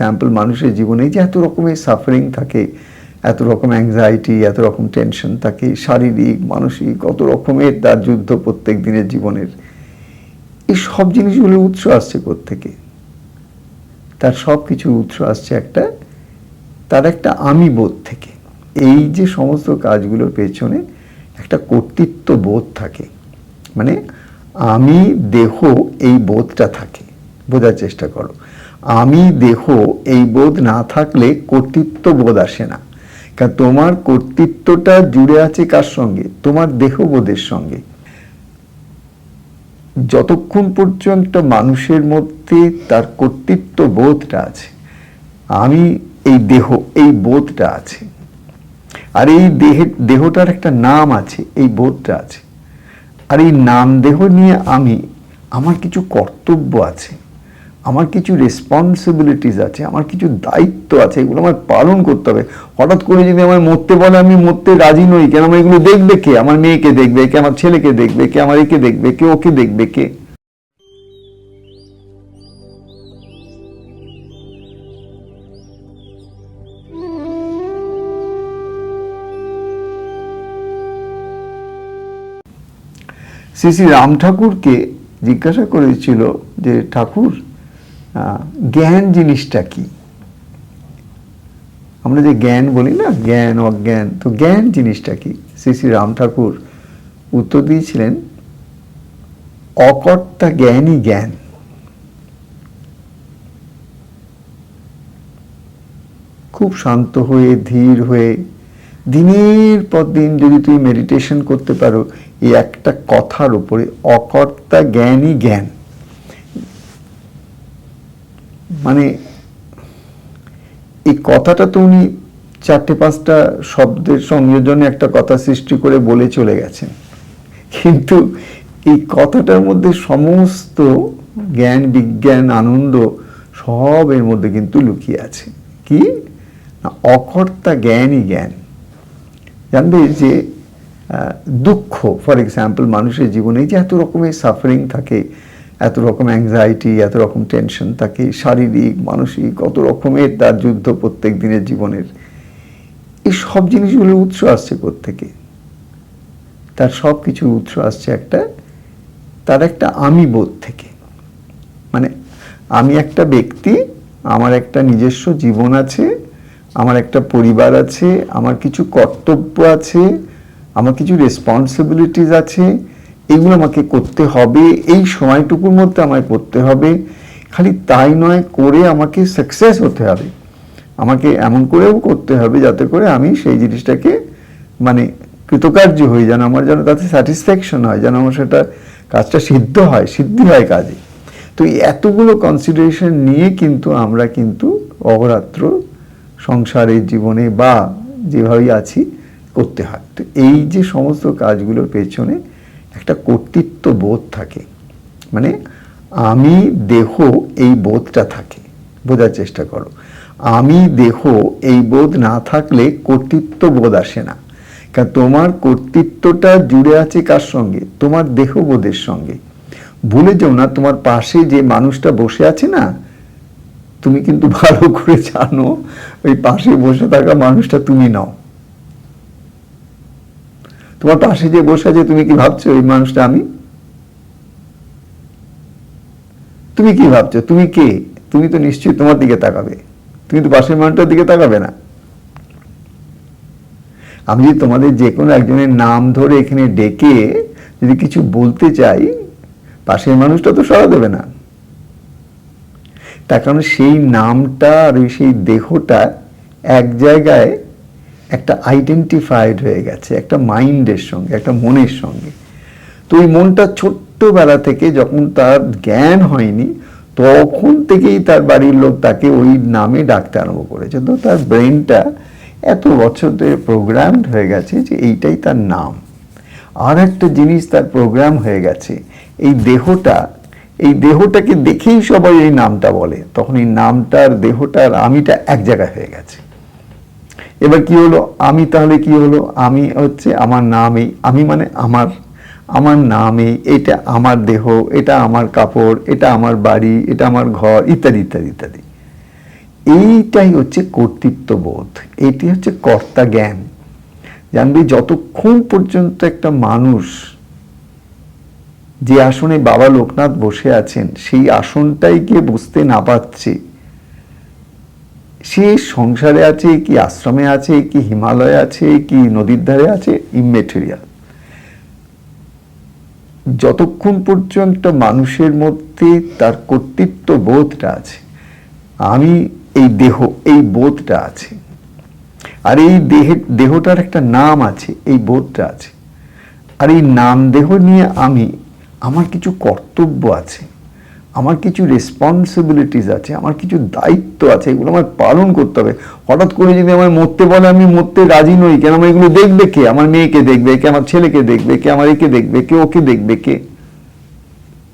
Example মানুষের জীবনে যে এত রকমের সাফারিং থাকে, এত রকম অ্যাংজাইটি, এত রকম টেনশন থাকে, শারীরিক মানসিক কত রকমের তার যুদ্ধ প্রত্যেক দিনের জীবনের, এই সব জিনিসগুলোর উৎস আসছে কোত্থেকে? তার সব কিছুর উৎস আসছে তার একটা আমি বোধ থেকে। এই যে সমস্ত কাজগুলোর পেছনে একটা কর্তৃত্ব বোধ থাকে, মানে আমি দেহ এই বোধটা থাকে। বোঝার চেষ্টা করো, আমি দেহ এই বোধ না থাকলে কর্তৃত্ব বোধ আসে না। কারণ তোমার কর্তৃত্বটা জুড়ে আছে কার সঙ্গে? তোমার দেহবোধের সঙ্গে। যতক্ষণ পর্যন্ত মানুষের মধ্যে তার কর্তৃত্ব বোধটা আছে, আমি এই দেহ এই বোধটা আছে, আর এই দেহটার একটা নাম আছে, এই বোধটা আছে, আর এই নাম দেহ নিয়ে আমার কিছু কর্তব্য আছে, আমার কিছু রেসপন্সিবিলিটিস আছে, আমার কিছু দায়িত্ব আছে, এগুলো আমার পালন করতে হবে। হঠাৎ করে যদি আমার মরতে বলে, আমি মরতে রাজি নই, কেন? আমার এগুলো দেখবে কে? আমার মেয়েকে দেখবে কে? আমার ছেলেকে দেখবে কে? আমার একে দেখবে কে? ওকে দেখবে কে? শ্রী শ্রী রাম ঠাকুরকে জিজ্ঞাসা করেছিল যে ঠাকুর, জ্ঞান জিনিসটা কি? আমরা যে জ্ঞান বলি না, জ্ঞান অজ্ঞান, তো জ্ঞান জিনিসটা কি? শ্রী শ্রী রাম ঠাকুর উত্তর দিয়েছিলেন, অকর্তা জ্ঞানই জ্ঞান। খুব শান্ত হয়ে ধীর হয়ে দিনের পর দিন যদি তুমি মেডিটেশন করতে পারো এই একটা কথার উপরে, অকর্তা জ্ঞানই জ্ঞান, মানে এই কথাটা তো উনি 4-5টা শব্দের সংযোজনে একটা কথা সৃষ্টি করে বলে চলে গেছেন, কিন্তু এই কথাটার মধ্যে সমস্ত জ্ঞান বিজ্ঞান আনন্দ সব এর মধ্যে কিন্তু লুকিয়ে আছে। কি না, অকর্তা জ্ঞানই জ্ঞান। জানবে যে দুঃখ, ফর এক্সাম্পল মানুষের জীবনে যে এত রকমের সাফারিং থাকে, এত রকম অ্যাংজাইটি, এত রকম টেনশন থাকে, শারীরিক মানসিক কত রকমের তার যুদ্ধ প্রত্যেক দিনের জীবনের, এই সব জিনিসগুলোর উৎস আসছে কোত্থেকে? তার সব কিছুর উৎস আসছে তার একটা আমি বোধ থেকে। মানে আমি একটা ব্যক্তি, আমার একটা নিজস্ব জীবন আছে, আমার একটা পরিবার আছে, আমার কিছু কর্তব্য আছে, আমার কিছু রেসপন্সিবিলিটিস আছে, এগুলো আমাকে করতে হবে, এই সময়টুকুর মধ্যে আমায় করতে হবে। খালি তাই নয়, করে আমাকে সাকসেস হতে হবে, আমাকে এমন করেও করতে হবে যাতে করে আমি সেই জিনিসটাকে মানে কৃতকার্য হই, যেন আমার যেন তাতে স্যাটিসফ্যাকশন হয়, যেন আমার সেটা কাজটা সিদ্ধি হয় কাজে। তো এতগুলো কনসিডারেশন নিয়ে কিন্তু আমরা কিন্তু অহরাত্র সংসারের জীবনে বা যেভাবেই আছি করতে হয়। তো এই যে সমস্ত কাজগুলোর পেছনে একটা কর্তৃত্ব বোধ থাকে, মানে আমি দেহ এই বোধটা থাকে। বোঝার চেষ্টা করো, আমি দেহ এই বোধ না থাকলে কর্তৃত্ব বোধ আসে না। কারণ তোমার কর্তৃত্বটা জুড়ে আছে কার সঙ্গে? তোমার দেহবোধের সঙ্গে। ভুলে যাও না, তোমার পাশে যে মানুষটা বসে আছে না, তুমি কিন্তু ভালো করে জানো ওই পাশে বসে থাকা মানুষটা তুমি নাও। তোমার পাশে যে বসে আছে, তুমি কি ভাবছো ওই মানুষটা আমি? তুমি কি ভাবছো তুমি কে? তুমি তো নিশ্চয়ই তোমার দিকে তাকাবে, তুমি তো পাশের মানুষটার দিকে তাকাবে না। আমি যদি তোমাদের যে কোনো একজনের নাম ধরে এখানে ডেকে যদি কিছু বলতে চাই, পাশের মানুষটা তো সরা দেবে না। তার কারণ সেই নামটা আর সেই দেহটা এক জায়গায় একটা আইডেন্টিফাইড হয়ে গেছে একটা মাইন্ডের সঙ্গে, একটা মনের সঙ্গে। তো ওই মনটা ছোট্টবেলা থেকে, যখন তার জ্ঞান হয়নি তখন থেকেই তার বাড়ির লোক তাকে ওই নামে ডাকতে আরম্ভ করেছে। তো তার ব্রেনটা এত বছর ধরে প্রোগ্রামড হয়ে গেছে যে এইটাই তার নাম। আর একটা জিনিস তার প্রোগ্রাম হয়ে গেছে, এই দেহটাকে দেখেই সবাই এই নামটা বলে, তখন এই নামটার দেহটার আমিটা এক জায়গায় হয়ে গেছে। এবার কি হলো আমি? তাহলে কি হলো? আমি হচ্ছে আমার নাম, এই আমি মানে আমার নাম, এটা আমার দেহ, এটা আমার কাপড়, এটা আমার বাড়ি, এটা আমার ঘর, ইত্যাদি ইত্যাদি ইত্যাদি। এইটাই হচ্ছে কর্তৃত্ব বোধ, এটি হচ্ছে কর্তা জ্ঞান। জানবি যতক্ষণ পর্যন্ত একটা মানুষ যে আসনে বাবা লোকনাথ বসে আছেন সেই আসনটাই গিয়ে বুঝতে না পারছে, সে সংসারে আছে কি আশ্রমে আছে কি হিমালয়ে আছে কি নদীর ধারে আছে, ইমেটেরিয়াল। যতক্ষণ পর্যন্ত মানুষের মধ্যে তার কর্তৃত্ব বোধটা আছে, আমি এই দেহ, এই বোধটা আছে, আর এই দেহটার একটা নাম আছে, এই বোধটা আছে, আর এই নাম দেহ নিয়ে আমার কিছু কর্তব্য আছে, আমার কিছু রেসপন্সিবিলিটিস আছে, আমার কিছু দায়িত্ব আছে, এগুলো আমার পালন করতে হবে। হঠাৎ করে যদি আমার মরতে বলে, আমি মরতে রাজি নই, কেন আমার এগুলো দেখবে কে? আমার মেয়েকে দেখবে কে, আমার ছেলেকে দেখবে কে, আমার একে দেখবে কে, ওকে দেখবে কে?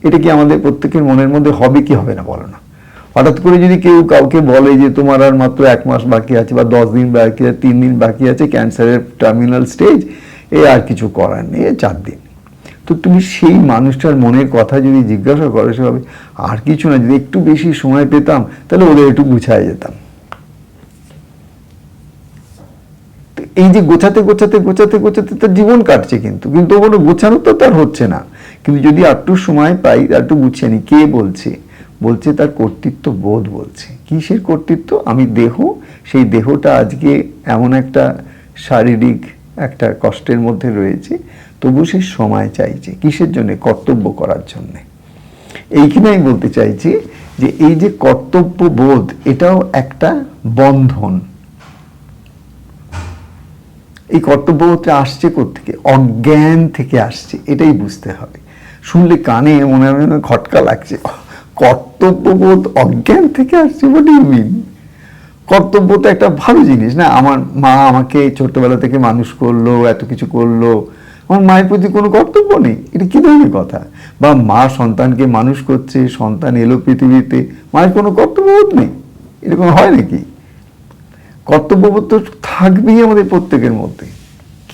এটা কি আমাদের প্রত্যেকের মনের মধ্যে হবে কি হবে না বলো না? হঠাৎ করে যদি কেউ কাউকে বলে যে তোমার আর মাত্র 1 মাস বাকি আছে বা 10 দিন বাকি আছে, 3 দিন বাকি আছে, ক্যান্সারের টার্মিনাল স্টেজ, এ আর কিছু করার নেই, 4 দিন, তো তুমি সেই মানুষটার মনের কথা যদি জিজ্ঞাসা করো, সে হবে আর কিছু না, যদি একটু বেশি সময় পেতাম তাহলে ওদের একটু গুছায় যেতাম। এই যে গোছাতে গোছাতে গোছাতে গোছাতে তার জীবন কাটছে, কিন্তু কোনো গোছানো তো তার হচ্ছে না। কিন্তু যদি একটু সময় পাই, একটু গুছিয়ে নি, কে বলছে? বলছে তার কর্তৃত্ব বোধ বলছে। কিসের কর্তৃত্ব? আমি দেহ, সেই দেহটা আজকে এমন একটা শারীরিক একটা কষ্টের মধ্যে রয়েছে, তবু সে সময় চাইছে কিসের জন্য? কর্তব্য করার জন্যে। এইখানে আমি বলতে চাইছি যে এই যে কর্তব্য বোধ, এটাও একটা বন্ধন। এই কর্তব্যবোধটা আসছে কোত্থেকে? অজ্ঞান থেকে আসছে, এটাই বুঝতে হবে। শুনলে কানে মনে হয় খটকা লাগছে, কর্তব্যবোধ অজ্ঞান থেকে আসছে, হোয়াট ইউ মিন? কর্তব্য তো একটা ভালো জিনিস না? আমার মা আমাকে ছোটবেলা থেকে মানুষ করলো, এত কিছু করলো, আমার মায়ের প্রতি কোনো কর্তব্য নেই, এটা কি ধরনের কথা? বা মা সন্তানকে মানুষ করছে, সন্তান এলো পৃথিবীতে, মায়ের কোনো কর্তব্যবোধ নেই, এরকম হয় নাকি? কর্তব্যবোধ তো থাকবেই আমাদের প্রত্যেকের মধ্যে,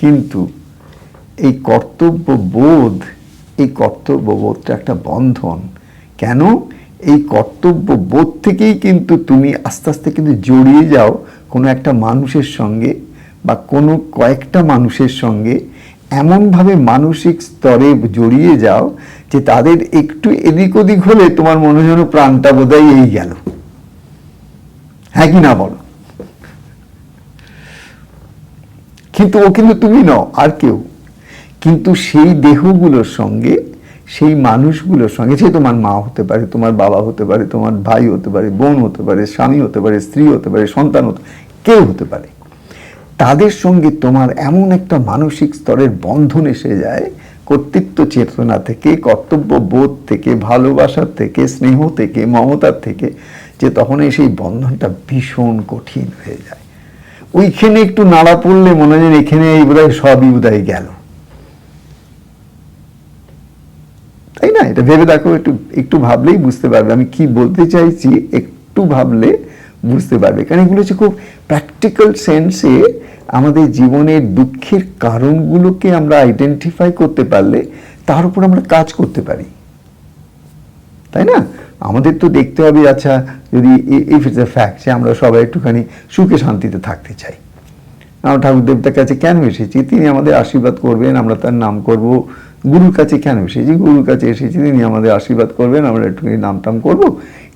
কিন্তু এই কর্তব্যবোধ, এই কর্তব্যবোধটা একটা বন্ধন। কেন? এই কর্তব্যবোধ থেকেই কিন্তু তুমি আস্তে আস্তে কিন্তু জড়িয়ে যাও কোনো একটা মানুষের সঙ্গে বা কোনো কয়েকটা মানুষের সঙ্গে, এমনভাবে মানসিক স্তরে জড়িয়ে যাও যে তাদের একটু এদিক ওদিক হলে তোমার মনে হয় যেন প্রাণটা বোধহয় এই গেল। হ্যাঁ কি না বলো? কিন্তু ও কিন্তু তুমি নও, আর কেউ। কিন্তু সেই দেহগুলোর সঙ্গে, সেই মানুষগুলোর সঙ্গে, সে তোমার মা হতে পারে, তোমার বাবা হতে পারে, তোমার ভাই হতে পারে, বোন হতে পারে, স্বামী হতে পারে, স্ত্রী হতে পারে, সন্তান হতে, কেউ হতে পারে, তাদের সঙ্গে তোমার এমন একটা মানসিক স্তরের বন্ধন এসে যায়, কর্তৃত্ব চেতনা থেকে, কর্তব্য বোধ থেকে, ভালোবাসার থেকে, স্নেহ থেকে, মমতার থেকে, যে তখন সেই বন্ধনটা ভীষণ কঠিন হয়ে যায়। ওইখানে একটু নাড়া পড়লে মনে হয় এখানে এই বোধহয় সবই বোধহয় গেল, তাই না? এটা ভেবে দেখো, একটু ভাবলেই বুঝতে পারবে আমি কি বলতে চাইছি, একটু ভাবলে বুঝতে পারবে। কারণ এগুলো হচ্ছে খুব প্র্যাকটিক্যাল সেন্সে আমাদের জীবনের দুঃখের কারণগুলোকে আমরা আইডেন্টিফাই করতে পারলে তার উপর আমরা কাজ করতে পারি, তাই না? আমাদের তো দেখতে হবে, আচ্ছা যদি ইফ ইটস এ ফ্যাক্ট যে আমরা সবাই একটুখানি সুখে শান্তিতে থাকতে চাই, আমরা ঠাকুর দেবতার কাছে কেন এসেছি? তিনি আমাদের আশীর্বাদ করবেন, আমরা তার নাম করব। গুরুর কাছে কেন এসেছি? গুরুর কাছে এসেছি, তিনি আমাদের আশীর্বাদ করবেন, আমরা একটুখানি নাম টাম করবো।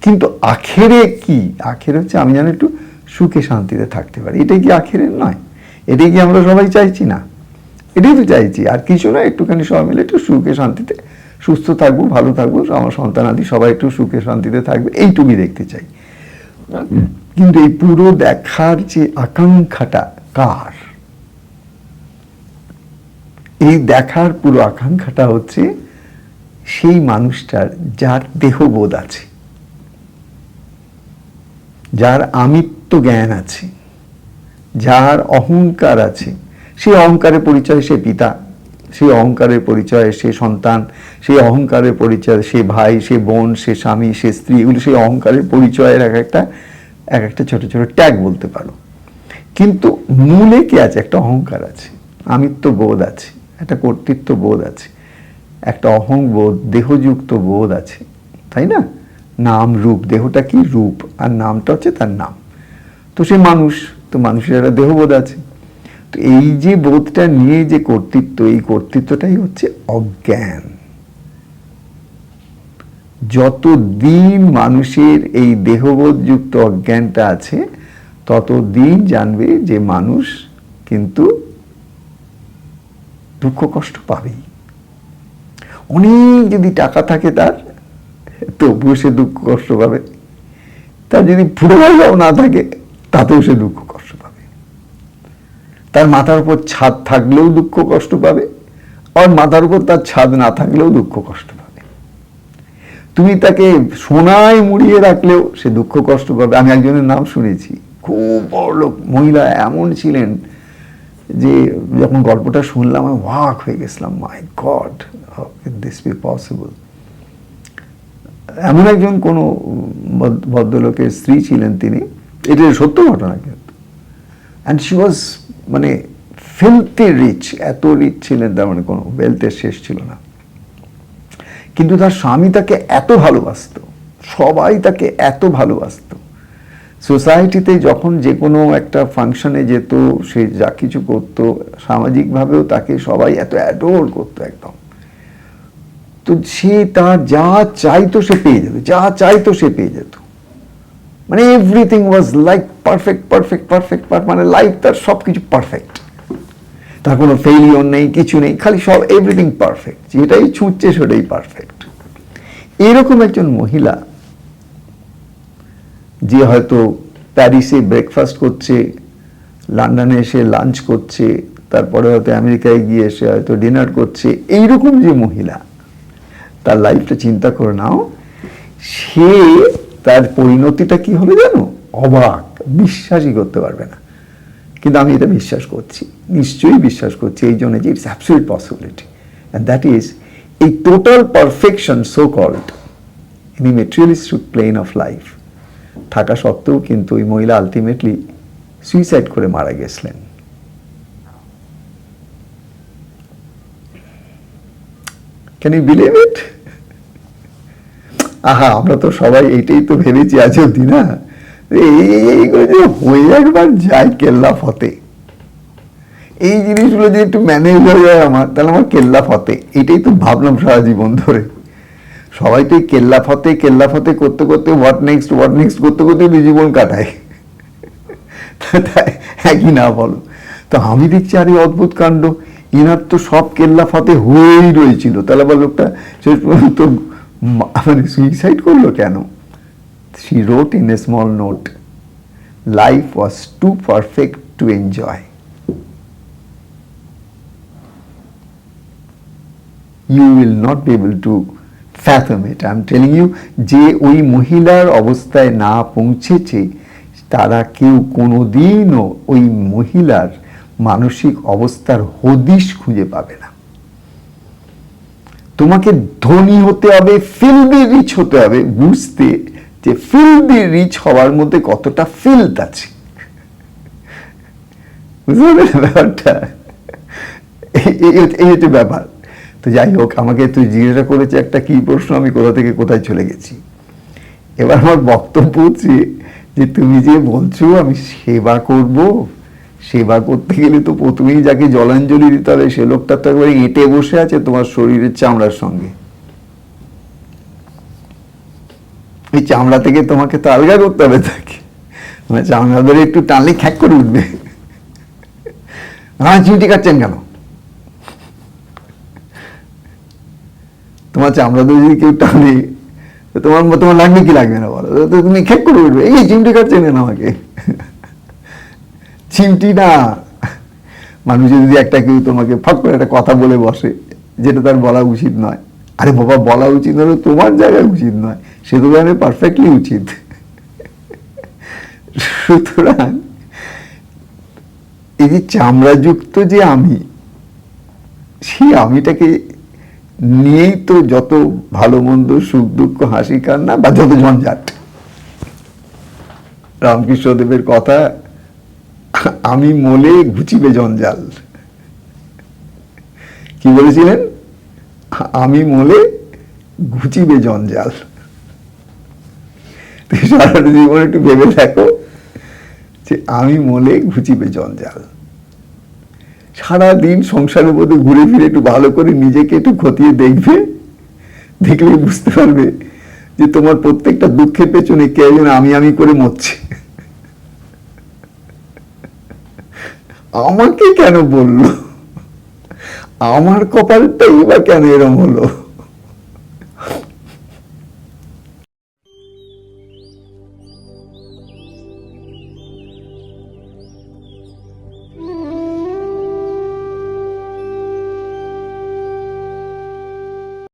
কিন্তু আখেরে কি? আখেরে হচ্ছে আমি যেন একটু সুখে শান্তিতে থাকতে পারি। এটাই কি আখেরের নয়? এটাই কি আমরা সবাই চাইছি না? এটাই তো চাইছি, আর কিছু না, একটুখানি সবাই মিলে একটু সুখে শান্তিতে সুস্থ থাকবো, ভালো থাকবো, আমার সন্তান আদি সবাই একটু সুখে শান্তিতে থাকবে, এইটুকুই দেখতে চাই। কিন্তু এই পুরো দেখার যে আকাঙ্ক্ষাটা কার? এই দেখার পুরো আকাঙ্ক্ষাটা হচ্ছে সেই মানুষটার যার দেহবোধ আছে, যার আমিত্ব জ্ঞান আছে, যার অহংকার আছে। সেই অহংকারের পরিচয় সে পিতা, সেই অহংকারের পরিচয় সে সন্তান, সেই অহংকারের পরিচয় সে ভাই, সে বোন, সে স্বামী, সে স্ত্রী। এগুলো সেই অহংকারের পরিচয়ের এক একটা ছোট ছোট ট্যাগ বলতে পারো। কিন্তু মূলে কি আছে? একটা অহংকার আছে, আমিত্ব বোধ আছে, একটা কর্তৃত্ব বোধ আছে, একটা অহংবোধ, দেহযুক্ত বোধ আছে, তাই না? নাম রূপ, দেহটা কি? রূপ, আর নামটা হচ্ছে তার নাম। তো সে মানুষ, তো মানুষের একটা দেহবোধ আছে। তো এই যে বোধটা নিয়ে যে কর্তৃত্ব, এই কর্তৃত্বটাই হচ্ছে অজ্ঞান। যতদিন মানুষের এই দেহবোধযুক্ত অজ্ঞানটা আছে, ততদিন জানবে যে মানুষ কিন্তু দুঃখ কষ্ট পাবেই। অনেক যদি টাকা থাকে তার, তবুও সে দুঃখ কষ্ট পাবে। তার যদি পুরো পয়সাও না থাকে, তাতেও সে দুঃখ কষ্ট পাবে। তার মাথার উপর ছাদ থাকলেও দুঃখ কষ্ট পাবে, আর মাথার উপর তার ছাদ না থাকলেও দুঃখ কষ্ট পাবে। তুমি তাকে সোনায় মুড়িয়ে রাখলেও সে দুঃখ কষ্ট পাবে। আমি একজনের নাম শুনেছি, খুব বড়লোক মহিলা, এমন ছিলেন যে যখন গল্পটা শুনলাম আমি ওয়াক হয়ে গেছিলাম, my God, how can this be possible. এমন একজন কোনো ভদ্রলোকের স্ত্রী ছিলেন তিনি, এটা সত্য ঘটনা কিন্তু। অ্যান্ড শি ওয়াজ মানে ফিলথি রিচ, এত রিচ ছিলেন, তার মানে কোনো ওয়েলথের শেষ ছিল না। কিন্তু তার স্বামী তাকে এত ভালোবাসত, সবাই তাকে এত ভালোবাসত। সোসাইটিতে যখন যে কোনো একটা ফাংশনে যেত, সে যা কিছু করতো, সামাজিকভাবেও তাকে সবাই এত অ্যাডোর করতো একদম। তো সে তার যা চাইতো সে পেয়ে যেত, যা চাইতো সে পেয়ে যেত। মানে everything was like perfect perfect perfect, মানে লাইফ তার সব কিছু পারফেক্ট, তার কোনো ফেইলিওর নেই, কিছু নেই, খালি সব এভরিথিং পারফেক্ট, যেটাই ছুঁচ্ছে সেটাই পারফেক্ট। এরকম একজন মহিলা যে হয়তো প্যারিসে ব্রেকফাস্ট করছে, লন্ডনে এসে লাঞ্চ করছে, তারপরে হয়তো আমেরিকায় গিয়ে এসে হয়তো ডিনার করছে, এইরকম যে মহিলা, তার লাইফটা চিন্তা করে নাও, সে তার পরিণতিটা কি হবে জানো? অবাক, বিশ্বাসই করতে পারবে না। কিন্তু আমি এটা বিশ্বাস করছি, নিশ্চয়ই বিশ্বাস করছি, এই জন্য যে it's absolute possibility, and that is এই total perfection so called in the materialistic plane of life থাকা সত্ত্বেও কিন্তু ওই মহিলা আলটিমেটলি সুইসাইড করে মারা গেছিলেন। Can you believe it? আহা, আমরা তো সবাই এইটাই তো ভেবেছি আজ অব্দি না, এইগুলো যে হয়ে একবার যায় কেল্লা ফতে, এই জিনিসগুলো যে একটু ম্যানেজ হয়ে যায় আমার, তাহলে আমার কেল্লা ফতে, এটাই তো ভাবলাম সারা জীবন ধরে। সবাই তো কেল্লা ফতে করতে করতে হোয়াট নেক্সট করতে করতে জীবন কাটায়, একই না বলো? তো আমি দেখছি আর এই অদ্ভুত কাণ্ড, ইনার তো সব কেল্লা ফতে হয়েই রয়েছিল, তাহলে আবার লোকটা শেষ পর্যন্ত মানে সুইসাইড করলো কেন? She wrote in a small note, life was too perfect to enjoy. You will not be able to fathom it. I am telling you, যে ওই মহিলার অবস্থায় না পৌঁছেছে, তারা কেউ কোনোদিনও ওই মহিলার মানসিক অবস্থার হদিশ খুঁজে পাবে না। তোমাকে ধনী হতে হবে, ফিল্দি রিচ হতে হবে, বুঝতে যে ফিল্দি রিচ হওয়ার মধ্যে কতটা ফিল্থ আছে। বুঝতে পারলে ব্যাপারটা? এই হচ্ছে ব্যাপার। তো যাই হোক, আমাকে তুই জিজ্ঞাসা করেছে একটা কি প্রশ্ন, আমি কোথা থেকে কোথায় চলে গেছি। এবার আমার বক্তব্য হচ্ছে যে তুমি যে বলছো আমি সেবা করব, সেবা করতে গেলে তো প্রথমেই যাকে জলাঞ্জলি দিতে হবে সে লোকটা তো একবারে এঁটে বসে আছে তোমার শরীরের চামড়ার সঙ্গে। এই চামড়া থেকে তোমাকে তো আলগা করতে হবে তাকে, মানে চামড়া ধরে একটু টানলে খ্যাক করে উঠবে। হ্যাঁ, চিমটি কাটছেন কেন? তোমার চামড়া ধরে যদি কেউ টানে তোমার লাগবে কি লাগবে না বলো? তুমি খ্যাক করে উঠবে, এই চিমটি কাটছেন কেন আমাকে? চিমটি না, মানুষের যদি একটা কেউ তোমাকে ফট করে একটা কথা বলে বসে যেটা তার বলা উচিত নয়, আরে বাবা বলা উচিত হলো তোমার জায়গায় উচিত নয়, সে তো জানে পারফেক্টলি উচিত। সুতরাং এই যে চামড়াযুক্ত যে আমি, সেই আমিটাকে নিয়েই তো যত ভালো মন্দ, সুখ দুঃখ, হাসি কান্না বা যত ঝঞ্ঝাট। রামকৃষ্ণদেবের কথা, আমি মোলে ঘুচিবে জঞ্জাল। কি বলেছিলেন? আমি মোলে ঘুচিবে জঞ্জাল। সারাটা জীবন একটু ভেবে দেখো যে আমি মলে ঘুচিবে জঞ্জাল। সারাদিন সংসারের মধ্যে ঘুরে ফিরে একটু ভালো করে নিজেকে একটু খতিয়ে দেখবে, দেখলে বুঝতে পারবে যে তোমার প্রত্যেকটা দুঃখের পেছনে কে যেন আমি করে মরছে। আমাকে কেন বললো, আমার কপালটাই বা কেন এরম হলো।